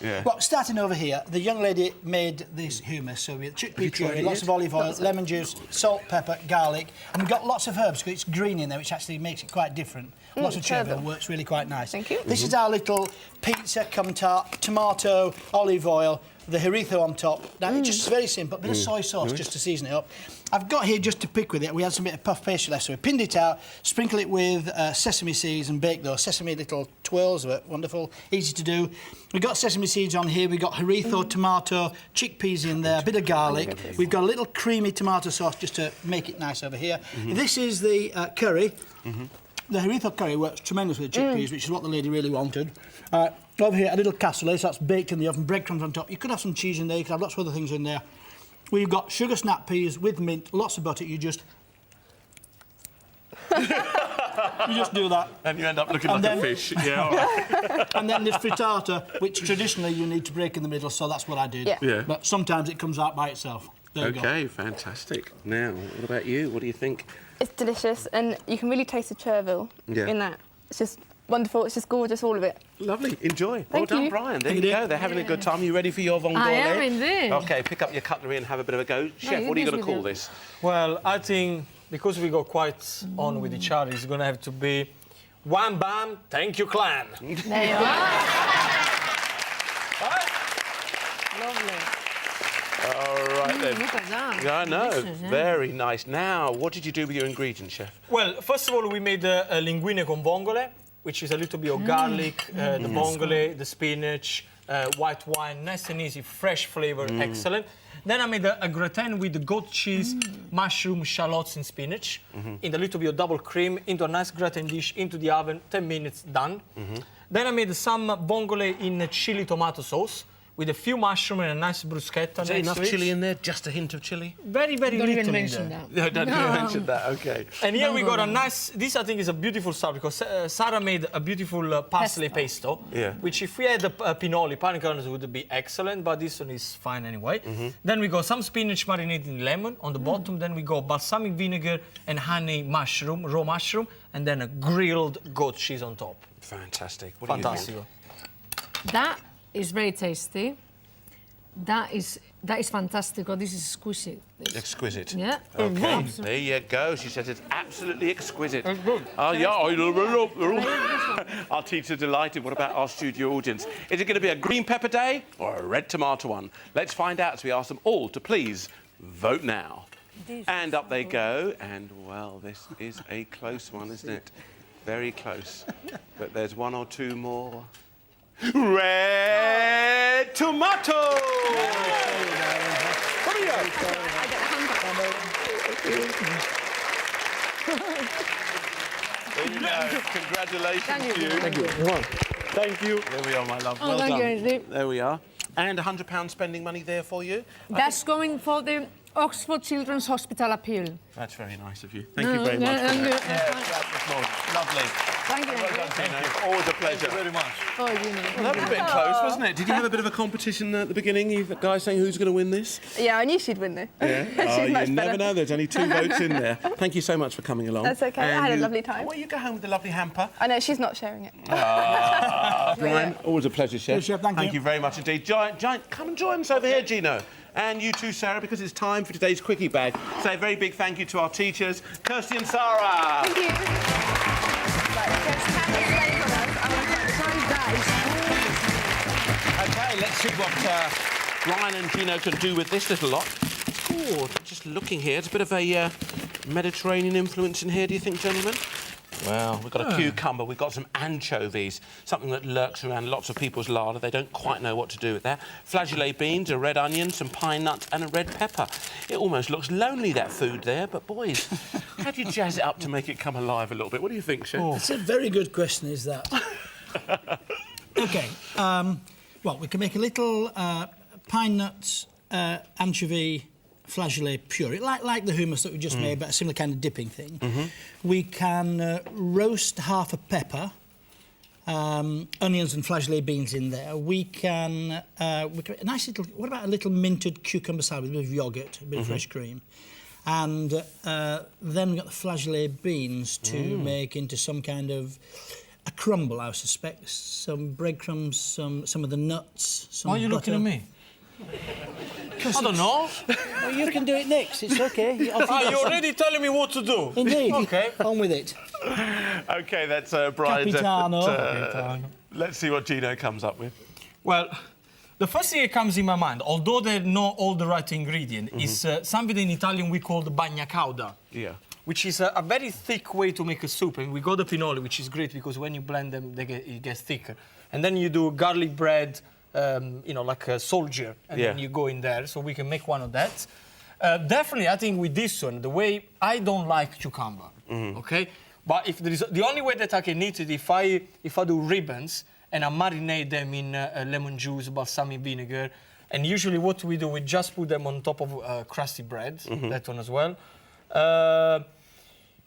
S1: Yeah.
S3: Well, starting over here, the young lady made this hummus. So we had chickpea
S1: tried
S3: puree,
S1: it
S3: lots
S1: yet?
S3: of olive oil, lemon juice, salt, pepper, garlic, and we've got lots of herbs because it's green in there, which actually makes it quite different. Lots of chervil works really quite nice.
S4: Thank you.
S3: This is our little pizza cum tart, tomato, olive oil, the chorizo on top. Now, it's just very simple, a bit of soy sauce just to season it up. I've got here, just to pick with it, we had some bit of puff pastry left, so we pinned it out, sprinkle it with sesame seeds and bake those. Sesame little twirls of it, wonderful, easy to do. We've got sesame seeds on here, we've got chorizo, tomato, chickpeas in there, a bit of garlic. We've got a little creamy tomato sauce just to make it nice over here. This is the curry. The chorizo curry works tremendous with the chickpeas, which is what the lady really wanted. Over here, a little cassoulet, so that's baked in the oven, breadcrumbs on top. You could have some cheese in there, you could have lots of other things in there. We've got sugar snap peas with mint, lots of butter. You just... you just do that.
S1: And you end up looking like a fish. Yeah, all right.
S3: And then there's frittata, which traditionally you need to break in the middle, so that's what I did.
S4: Yeah.
S3: But sometimes it comes out by itself. There you go.
S1: OK, fantastic. Now, what about you? What do you think?
S4: It's delicious, and you can really taste the chervil in that. It's just wonderful. It's just gorgeous, all of it.
S1: Lovely. Enjoy.
S4: Thank
S1: well done,
S4: you.
S1: Brian. There you go. They're having a good time. You ready for your vongole?
S5: I am indeed.
S1: OK, pick up your cutlery and have a bit of a go. Chef,
S5: you
S1: what are you
S5: do
S1: going to
S5: this
S1: call
S5: with
S1: this?
S2: Well, I think because we go quite on with each other, it's going to have to be wham bam, thank you, clan.
S5: There you are. Lovely.
S1: All right, then.
S5: Look at that.
S1: Yeah, I know.
S5: Delicious, yeah.
S1: Very nice. Now, what did you do with your ingredients, chef?
S2: Well, first of all, we made a linguine con vongole, which is a little bit of garlic, the vongole, the spinach, white wine, nice and easy, fresh flavour, excellent. Then I made a gratin with the goat cheese, mushroom, shallots and spinach, in a little bit of double cream, into a nice gratin dish, into the oven, 10 minutes, done. Then I made some vongole in chili tomato sauce, with a few mushroom and a nice bruschetta.
S1: Is there enough chilli in there? Just a hint of chilli?
S2: Very, very
S5: Don't
S2: little
S5: even
S2: in
S5: mention
S2: there.
S5: that.
S1: No, don't mention that. OK.
S2: And here we got a nice... This, I think, is a beautiful start because Sarah made a beautiful parsley pesto, which if we had a pinoli, pine kernels would be excellent, but this one is fine anyway. Then we got some spinach marinated in lemon on the bottom. Then we got balsamic vinegar and honey mushroom, raw mushroom, and then a grilled goat cheese on top.
S1: Fantastic. What do you
S2: Fantastic.
S1: think?
S5: That is very tasty. That is fantastic. Oh, this is exquisite.
S1: Exquisite.
S5: Yeah.
S1: OK, there you go. She says it's absolutely exquisite. Oh, yeah. Our teachers are delighted. What about our studio audience? Is it going to be a green pepper day or a red tomato one? Let's find out as we ask them all to please vote now. And up they go. And, well, this is a close one, isn't it? Very close. But there's one or two more. Red tomato! What are you?
S4: I get
S1: There you go. Congratulations to you.
S2: Thank you. Thank you.
S1: There we are, my love.
S5: Oh,
S1: Well
S5: thank
S1: done.
S5: you, Andy.
S1: There we are. And £100 spending money there for you.
S5: That's going for the Oxford Children's Hospital appeal.
S1: That's very nice of you. Thank you very much for that. Lovely.
S5: Thank you.
S1: Well done, Gino. Always a pleasure.
S2: Very much.
S5: Oh, you know.
S1: Well, that was a bit close, wasn't it? Did you have a bit of a competition at the beginning? You guys saying who's going to win this?
S4: Yeah, I knew she'd win though.
S1: Yeah.
S4: She's much
S1: you never
S4: better.
S1: know. There's only 2 votes in there. Thank you so much for coming along.
S4: That's okay. I
S1: And
S4: had a
S1: you-
S4: lovely time.
S1: Well, you go home with a lovely hamper.
S4: I know she's not sharing it.
S1: Brian, always a pleasure, Chef.
S3: Chef, thank you.
S1: Thank you very much indeed. Giant, come and join us over here, Gino. And you too, Sarah, because it's time for today's Quickie Bag. Say a very big thank you to our teachers, Kirsty and Sarah.
S4: Thank you. Right, there's cameras ready for us. I want to put the time
S1: OK, let's see what Brian and Gino can do with this little lot. Ooh, just looking here, it's a bit of a Mediterranean influence in here, do you think, gentlemen? Well, we've got a cucumber, we've got some anchovies, something that lurks around lots of people's larder. They don't quite know what to do with that. Flageolet beans, a red onion, some pine nuts and a red pepper. It almost looks lonely, that food there, but, boys, how do you jazz it up to make it come alive a little bit? What do you think, Chef?
S3: It's a very good question, is that? OK. Well, we can make a little pine nuts, anchovy, flageolet puree, like the hummus that we just made, but a similar kind of dipping thing. We can roast half a pepper, onions and flageolet beans in there. We can a nice little. What about a little minted cucumber salad with a bit of yoghurt, a bit of fresh cream, and then we've got the flageolet beans to make into some kind of a crumble, I suspect. Some breadcrumbs, some of the nuts. Some
S2: Why are you looking at me? I don't know.
S3: Well, you can do it next. It's OK.
S2: You're already telling me what to do.
S3: Indeed.
S2: OK.
S3: On with it.
S1: OK, that's Brian's
S3: Capitano.
S1: effort. Let's see what Gino comes up with.
S2: Well, the first thing that comes in my mind, although they're not all the right ingredient, is something in Italian we call the bagna cauda.
S1: Yeah.
S2: Which is a very thick way to make a soup. And we got the pinoli, which is great because when you blend them, it gets thicker. And then you do garlic bread, you know, like a soldier, and then you go in there. So we can make one of that. Definitely, I think with this one, the way I don't like cucumber, okay? But if there is the only way that I can eat it if I do ribbons and I marinate them in lemon juice, balsamic vinegar, and usually what we do, we just put them on top of crusty bread, that one as well.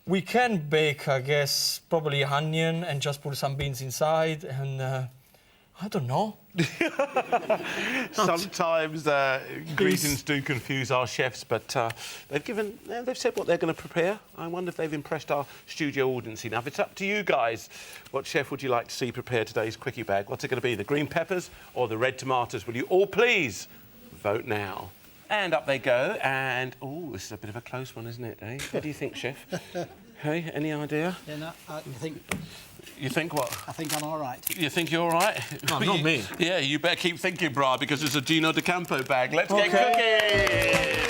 S2: We can bake, I guess, probably onion and just put some beans inside, and I don't know.
S1: Sometimes ingredients do confuse our chefs, but they've said what they're going to prepare. I wonder if they've impressed our studio audience enough. It's up to you guys. What chef would you like to see prepare today's Quickie Bag? What's it going to be, the green peppers or the red tomatoes? Will you all please vote now? And up they go, and oh, this is a bit of a close one, isn't it? Eh? What do you think, chef? Hey, any idea?
S3: Yeah, no, I think.
S1: You think what?
S3: I think I'm all right.
S1: You think you're all right?
S2: No, not me.
S1: Yeah, you better keep thinking, Bra, because it's a Gino De Campo bag. Let's get cooking!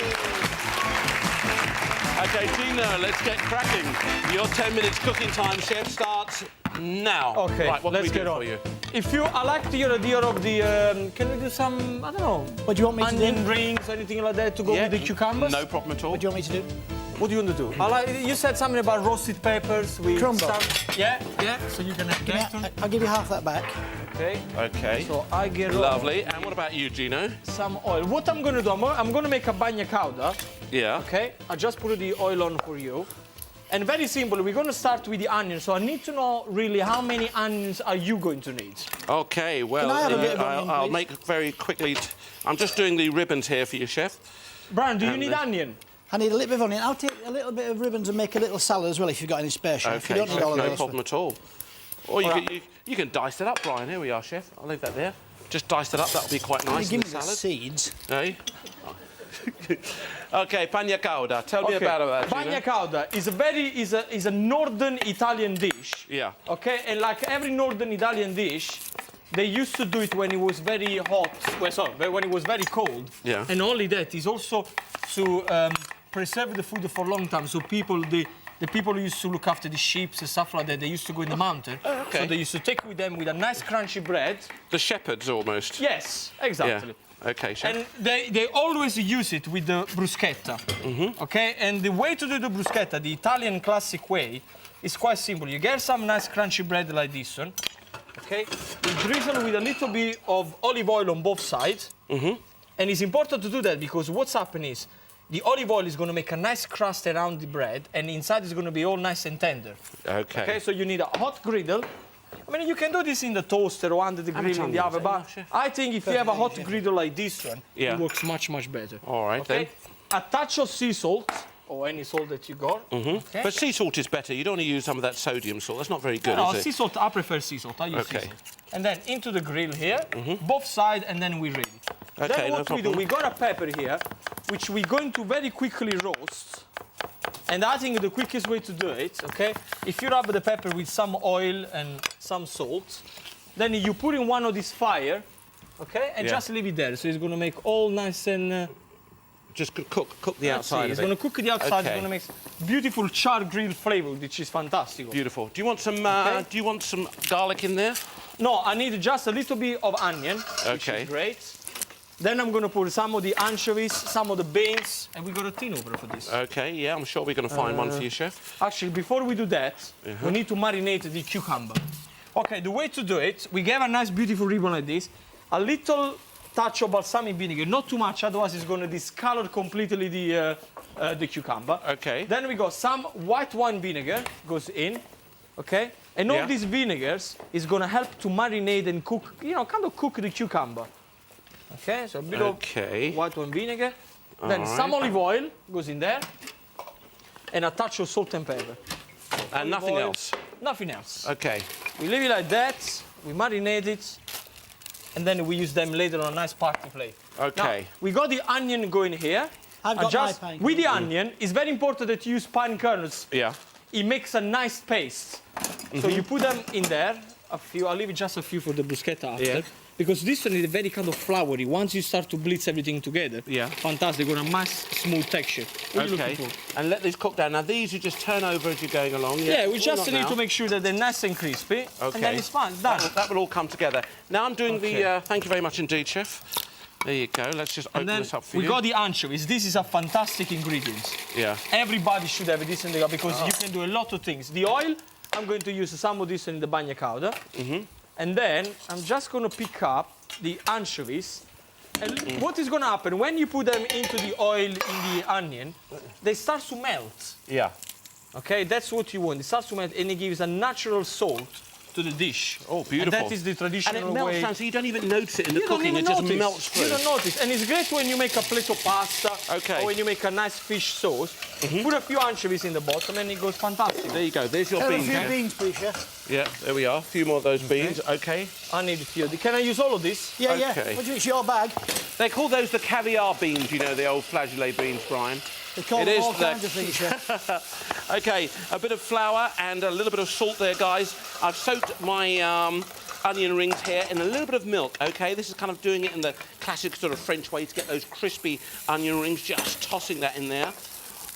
S1: OK, Gino, let's get cracking. Your 10 minutes cooking time, chef, starts now.
S2: OK,
S1: right, what
S2: let's
S1: can we
S2: get
S1: do
S2: on.
S1: for you?
S2: If you, I like your idea of the, can we do some, I don't know,
S3: What do you want me to
S2: onion
S3: do?
S2: rings, anything like that to go with the cucumbers?
S1: No problem at all.
S3: What do you want me to do?
S2: What do you want to do? You said something about roasted peppers.
S3: Crumble.
S2: Yeah, so you can have that one.
S3: I'll give you half that back.
S2: Okay.
S1: OK.
S2: So I get
S1: Lovely. And what about you, Gino?
S2: some oil. What I'm going to do, I'm going to make a bagna cauda.
S1: Yeah.
S2: Okay. I just put the oil on for you. And very simple, we're going to start with the onions. So I need to know really how many onions are you going to need?
S1: OK, well,
S3: Can I have a bit of onion,
S1: I'll
S3: please?
S1: make very quickly... I'm just doing the ribbons here for you, chef.
S2: Brian, do you need onion?
S3: I need a little bit of onion. I'll take a little bit of ribbons and make a little salad as well if you've got any spare, chef. You
S1: OK,
S3: don't need all of
S1: no
S3: those.
S1: problem at all. Or you can dice it up, Brian. Here we are, chef. I'll leave that there. Just dice it up. That'll be quite nice in
S3: Give
S1: the
S3: me the
S1: salad.
S3: seeds.
S1: Hey? OK, bagna cauda. Tell me about that, Gino.
S2: Bagna cauda is a northern Italian dish.
S1: Yeah.
S2: Okay, and like every northern Italian dish, they used to do it when it was very hot. Well, sorry, when it was very cold.
S1: Yeah.
S2: And only that is also to preserve the food for a long time. So the people who used to look after the sheep and stuff like that, they used to go in the mountain.
S1: okay.
S2: So they used to take with them with a nice crunchy bread.
S1: The shepherds, almost.
S2: Yes, exactly.
S1: Yeah. OK, chef.
S2: And they always use it with the bruschetta. Okay? And the way to do the bruschetta, the Italian classic way, is quite simple. You get some nice crunchy bread like this one. Okay? You drizzle with a little bit of olive oil on both sides. And it's important to do that because what's happening is the olive oil is going to make a nice crust around the bread, and inside is going to be all nice and tender.
S1: OK.
S2: Okay, so you need a hot griddle. I mean, you can do this in the toaster or under the grill in the oven, but I think if you have a hot griddle like this one, it works much, much better.
S1: All right,
S2: okay? A touch of sea salt, or any salt that you got. Okay?
S1: But sea salt is better. You don't want to use some of that sodium salt. That's not very good,
S2: No,
S1: is it?
S2: sea salt, I prefer sea salt. I use sea
S1: Okay.
S2: salt. And then into the grill here, both sides, and then we're ready.
S1: Okay,
S2: then
S1: no
S2: what we do,
S1: problem.
S2: we got a pepper here, which we're going to very quickly roast. And I think the quickest way to do it, okay, if you rub the pepper with some oil and some salt, then you put in one of these fire, okay, and just leave it there. So it's going to make all nice and...
S1: Just cook the outside of
S2: It's
S1: it.
S2: going to cook the outside.
S1: Okay.
S2: It's going to make beautiful char grill flavor, which is fantastic.
S1: Beautiful. Do you want some? Do you want some garlic in there?
S2: No, I need just a little bit of onion, which
S1: Okay.
S2: is great. Then I'm going to put some of the anchovies, some of the beans, and we got a tin over for this.
S1: Okay, yeah, I'm sure we're going to find one for you, chef.
S2: Actually, before we do that, we need to marinate the cucumber. Okay, the way to do it, we get a nice, beautiful ribbon like this, a little touch of balsamic vinegar, not too much, otherwise it's going to discolor completely the cucumber.
S1: Okay.
S2: Then we got some white wine vinegar goes in, okay? And all these vinegars is going to help to marinate and cook, you know, kind of cook the cucumber. Okay, so a bit of white wine vinegar. Then some olive oil goes in there, and a touch of salt and pepper.
S1: And nothing else?
S2: Nothing else.
S1: Okay.
S2: We leave it like that, we marinate it, and then we use them later on a nice party plate.
S1: Okay.
S2: Now, we got the onion going here.
S3: I've got
S2: just
S3: my pine
S2: with the
S3: kernels.
S2: onion, it's very important that you use pine kernels.
S1: Yeah.
S2: It makes a nice paste. So you put them in there, a few. I'll leave just a few for the bruschetta after.
S1: Yeah.
S2: Because this one is very kind of floury. Once you start to blitz everything together, fantastic, got a nice smooth texture. What are you looking for?
S1: And let these cook down. Now these you just turn over as you're going along.
S2: Yeah, we
S1: Or
S2: just
S1: not
S2: need
S1: now.
S2: to make sure that they're nice and crispy.
S1: Okay.
S2: And then it's fine, it's done.
S1: That will all come together. Now I'm doing the. Thank you very much indeed, chef. There you go. Let's just open this up for you.
S2: We got the anchovies. This is a fantastic ingredient.
S1: Yeah.
S2: Everybody should have this in the because you can do a lot of things. The oil, I'm going to use some of this in the bagna cauda. And then I'm just going to pick up the anchovies. And what is going to happen, when you put them into the oil in the onion, they start to melt.
S1: Yeah.
S2: Okay, that's what you want. It starts to melt and it gives a natural salt to the dish.
S1: Oh, beautiful.
S2: And that is the traditional
S1: And it melts
S2: way.
S1: down, so you don't even notice it in the
S2: You don't
S1: cooking.
S2: even
S1: It just
S2: notice.
S1: melts through.
S2: You don't notice. And it's great when you make a plate of pasta or when you make a nice fish sauce. Put a few anchovies in the bottom and it goes fantastic.
S1: There you go. There's your
S3: A
S1: beans.
S3: few beans, please, chef.
S1: Yeah, there we are. A few more of those beans. Okay.
S2: I need a few. Can I use all of this?
S3: Yeah,
S1: Okay.
S3: What do you, it's your bag.
S1: They call those the caviar beans, you know, the old flageolet beans, Brian.
S3: They call
S1: It
S3: them
S1: is
S3: all
S1: the-
S3: kinds of things, chef.
S1: Okay, a bit of flour and a little bit of salt there, guys. I've soaked my onion rings here in a little bit of milk, okay? This is kind of doing it in the classic sort of French way to get those crispy onion rings, just tossing that in there.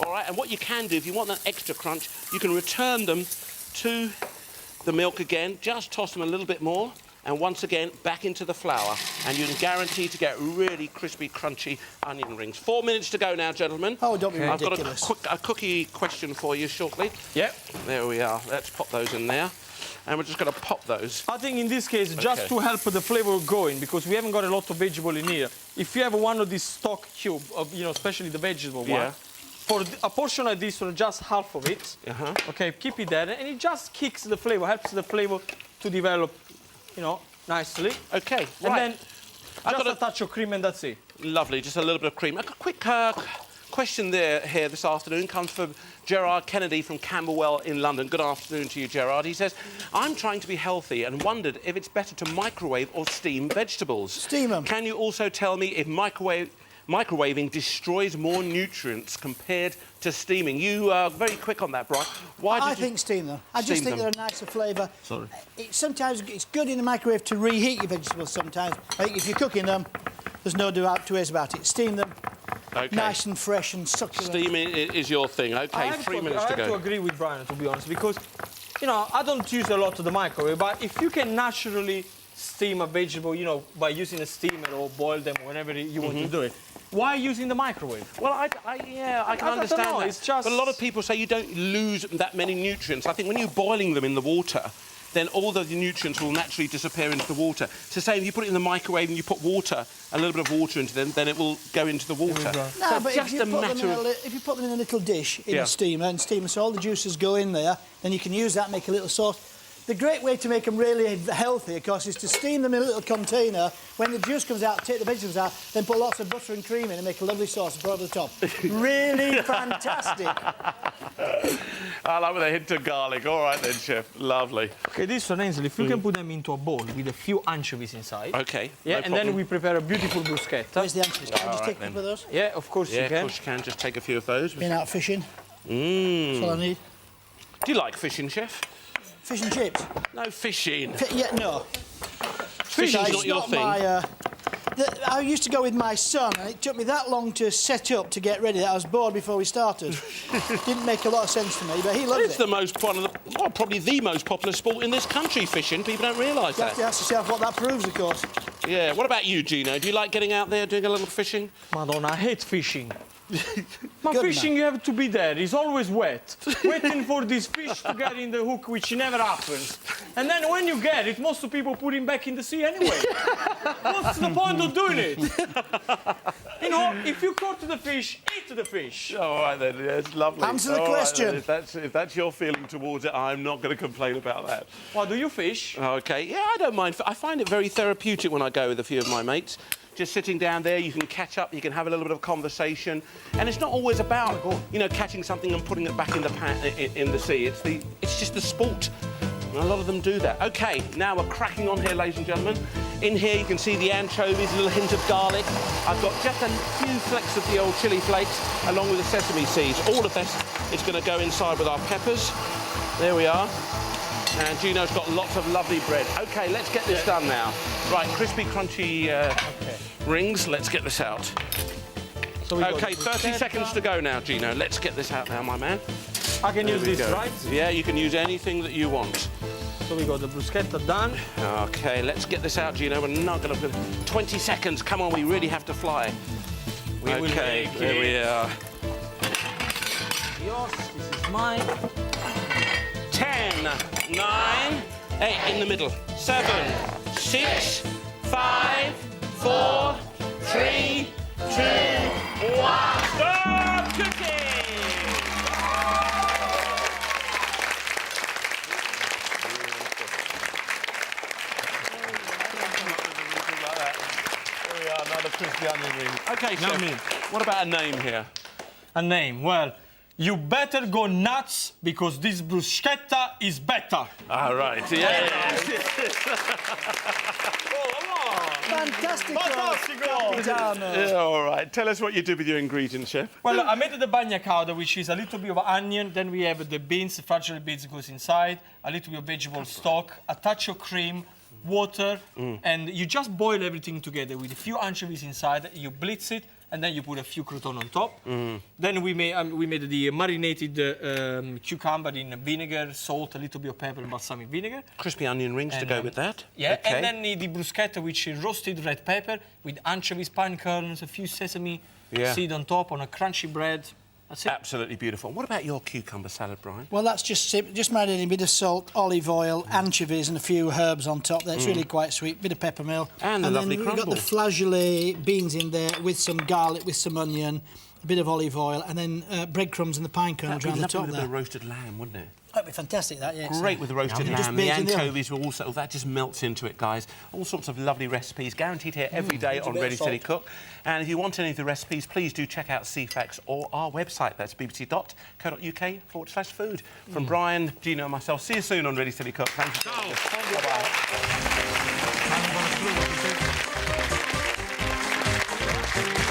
S1: All right, and what you can do, if you want that extra crunch, you can return them to the milk again, just toss them a little bit more, and once again, back into the flour. And you can guarantee to get really crispy, crunchy onion rings. 4 minutes to go now, gentlemen.
S3: Oh, don't be
S1: I've got
S3: ridiculous.
S1: a cookie question for you shortly.
S2: Yep.
S1: There we are. Let's pop those in there. And we're just going to pop those.
S2: I think in this case, just to help the flavor going, because we haven't got a lot of vegetable in here, if you have one of these stock cube, of, you know, especially the vegetable one, for a portion like this, or just half of it, okay, keep it there, and it just kicks the flavor, helps the flavor to develop, you know, nicely.
S1: Okay,
S2: And
S1: right.
S2: then just a touch of cream and that's it.
S1: Lovely, just a little bit of cream. A quick question here this afternoon comes from Gerard Kennedy from Camberwell in London. Good afternoon to you, Gerard. He says, I'm trying to be healthy and wondered if it's better to microwave or steam vegetables.
S3: Steam 'em.
S1: Can you also tell me if microwaving destroys more nutrients compared to steaming? You are very quick on that, Brian.
S3: I think steam them. I just
S1: Steam
S3: think
S1: them.
S3: they're a nicer flavour.
S1: Sorry.
S3: Sometimes it's good in the microwave to reheat your vegetables sometimes. I think if you're cooking them, there's no two ways about it. Steam them,
S1: Okay.
S3: nice and fresh and succulent.
S1: Steaming is your thing. Okay, 3 minutes to
S2: I have to
S1: go.
S2: agree with Brian, to be honest, because, you know, I don't use a lot of the microwave, but if you can naturally steam a vegetable, you know, by using a steamer or boil them or whenever you want to do it, why using the microwave?
S1: Well, I can
S2: I don't
S1: understand
S2: know,
S1: that.
S2: it's just-
S1: But a lot of people say you don't lose that many nutrients. I think when you're boiling them in the water, then all the nutrients will naturally disappear into the water. So say if you put it in the microwave and you put water, a little bit of water into them, then it will go into the water.
S2: go.
S3: No,
S1: So
S3: but
S1: it's just a matter of...
S3: if you put them in a little dish in
S1: Yeah.
S3: a steamer and steam so all the juices go in there, then you can use that, make a little sauce. The great way to make them really healthy, of course, is to steam them in a little container. When the juice comes out, take the vegetables out, then put lots of butter and cream in and make a lovely sauce and put it over the top. Really fantastic.
S1: I like with a hint of garlic. All right then, chef. Lovely.
S2: Okay, this one, Ainsley, if you can put them into a bowl with a few anchovies inside.
S1: Okay.
S2: Yeah,
S1: no
S2: and then
S1: problem.
S2: we prepare a beautiful bruschetta.
S3: Where's the anchovies? Can I just
S1: All
S3: take
S1: right,
S3: a couple of those?
S2: Yeah, of course
S1: Yeah,
S2: you
S1: of
S2: can.
S1: course you can. Just take a few of those.
S3: Been out fishing.
S1: Mmm.
S3: That's all I need.
S1: Do you like fishing, chef?
S3: Fish and chips?
S1: No, fishing.
S3: Yeah, no.
S1: Fishing's
S3: It's
S1: not your thing.
S3: I used to go with my son, and it took me that long to set up to get ready that I was bored before we started. Didn't make a lot of sense to me, but he loves
S1: It's
S3: it.
S1: the most one of the, well, probably the most popular sport in this country, fishing. People don't realise
S3: You have
S1: that.
S3: to ask yourself what that proves, of course.
S1: Yeah. What about you, Gino? Do you like getting out there doing a little fishing?
S2: Madonna, I hate fishing. But
S3: Good
S2: fishing, you have to be there. It's always wet. Waiting for this fish to get in the hook, which never happens. And then when you get it, most of people put him back in the sea anyway. What's the point of doing it? You know, if you caught the fish, eat the fish.
S1: All right then. Yeah, it's lovely.
S3: Answer the
S1: All right,
S3: question.
S1: then. If that's your feeling towards it, I'm not going to complain about that.
S2: What, do you fish?
S1: Okay. Yeah, I don't mind. I find it very therapeutic when I go with a few of my mates. Just sitting down there, you can catch up, you can have a little bit of conversation, and it's not always about, you know, catching something and putting it back in the in the sea. It's just the sport. And a lot of them do that. Okay, now we're cracking on here, ladies and gentlemen. In here, you can see the anchovies, a little hint of garlic. I've got just a few flecks of the old chili flakes, along with the sesame seeds. All of this is going to go inside with our peppers. There we are. And Gino's got lots of lovely bread. OK, let's get this done now. Right, crispy, crunchy rings. Let's get this out.
S2: So we got
S1: OK,
S2: the
S1: 30
S2: bruschetta.
S1: seconds to go now, Gino. Let's get this out now, my man.
S2: I can use
S1: There we
S2: this,
S1: go.
S2: right?
S1: Yeah, you can use anything that you want.
S2: So we got the bruschetta done.
S1: OK, let's get this out, Gino. We're not going to... 20 seconds. Come on, we really have to fly.
S2: We will
S1: OK,
S2: make
S1: there we
S2: it.
S1: are.
S2: Yours, this is mine.
S1: 10, 9, 8 in the middle. 7, 6, 5, 4, 3, 2, 1. Stop cooking! There we are, another crispy onion ring. OK,
S2: Yummy.
S1: chef, what about a name here?
S2: A name, well, you better go nuts because this bruschetta is better.
S1: All right, yeah.
S3: Fantastic.
S2: Fantastico!
S1: Yeah, all right. Tell us what you do with your ingredients, chef.
S2: Well, I made the bagna cauda, which is a little bit of onion, then we have the beans, the fragile beans goes inside, a little bit of vegetable stock, a touch of cream, water, and you just boil everything together with a few anchovies inside, you blitz it, and then you put a few croutons on top. Then we made the marinated cucumber in vinegar, salt, a little bit of pepper, and balsamic vinegar.
S1: Crispy onion rings to go with that.
S2: Yeah,
S1: Okay.
S2: and then the bruschetta, which is roasted red pepper with anchovies, pine kernels, a few sesame seed on top on a crunchy bread. That's it.
S1: Absolutely beautiful. What about your cucumber salad, Brian?
S3: Well, that's just marinating a bit of salt, olive oil, anchovies, and a few herbs on top. That's really quite sweet. Bit of peppermill.
S1: And the lovely
S3: then we've got
S1: crumble.
S3: the flageolet beans in there with some garlic, with some onion, a bit of olive oil, and then breadcrumbs and the pine kernels
S1: That'd be
S3: around the
S1: lovely
S3: top
S1: with a
S3: there.
S1: bit of roasted lamb, wouldn't it?
S3: That'd be fantastic, that, yeah.
S1: Great with the roasted
S3: Just
S1: lamb. The
S3: baked in the oven.
S1: anchovies will also... that just melts into it, guys. All sorts of lovely recipes, guaranteed here every day on
S3: bit of
S1: Ready Steady
S3: salt.
S1: Cook. And if you want any of the recipes, please do check out CFAX or our website. That's bbc.co.uk/food. From Brian, Gino and myself, see you soon on Ready Steady Cook. Thank you. Bye-bye.